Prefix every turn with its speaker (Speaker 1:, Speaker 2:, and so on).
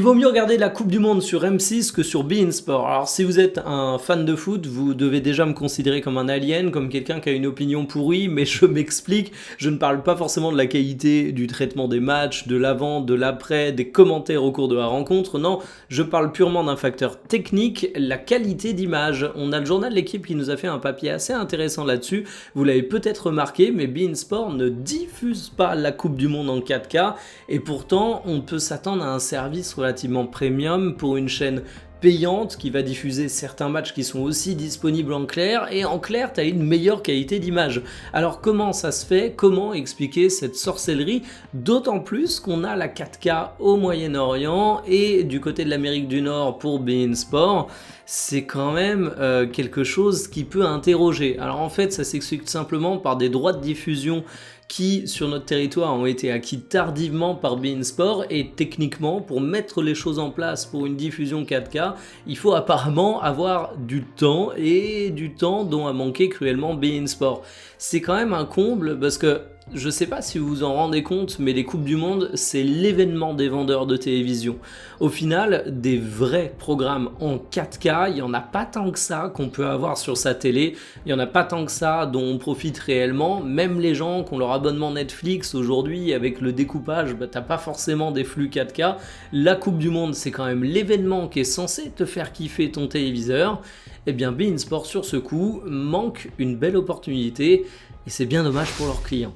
Speaker 1: Il vaut mieux regarder la Coupe du Monde sur M6 que sur beIN Sport. Alors si vous êtes un fan de foot, vous devez déjà me considérer comme un alien, comme quelqu'un qui a une opinion pourrie, mais je m'explique, je ne parle pas forcément de la qualité du traitement des matchs, de l'avant, de l'après, des commentaires au cours de la rencontre, non, je parle purement d'un facteur technique, la qualité d'image. On a le journal de l'équipe qui nous a fait un papier assez intéressant là-dessus, vous l'avez peut-être remarqué, mais beIN Sport ne diffuse pas la Coupe du Monde en 4K, et pourtant on peut s'attendre à un service relativement premium pour une chaîne payante qui va diffuser certains matchs qui sont aussi disponibles en clair, et en clair tu as une meilleure qualité d'image. Alors comment ça se fait? Comment expliquer cette sorcellerie? D'autant plus qu'on a la 4K au Moyen-Orient et du côté de l'Amérique du Nord pour beIN Sport, c'est quand même quelque chose qui peut interroger. Alors en fait ça s'explique simplement par des droits de diffusion qui sur notre territoire ont été acquis tardivement par beIN Sport, et techniquement pour mettre les choses en place pour une diffusion 4K, il faut apparemment avoir du temps, et du temps dont a manqué cruellement beIN Sport. C'est quand même un comble parce que je sais pas si vous vous en rendez compte, mais les Coupes du Monde, c'est l'événement des vendeurs de télévision. Au final, des vrais programmes en 4K, il n'y en a pas tant que ça qu'on peut avoir sur sa télé, il n'y en a pas tant que ça dont on profite réellement. Même les gens qui ont leur abonnement Netflix aujourd'hui, avec le découpage, t'as pas forcément des flux 4K. La Coupe du Monde, c'est quand même l'événement qui est censé te faire kiffer ton téléviseur. Eh bien, beIN Sport sur ce coup manque une belle opportunité, et c'est bien dommage pour leurs clients.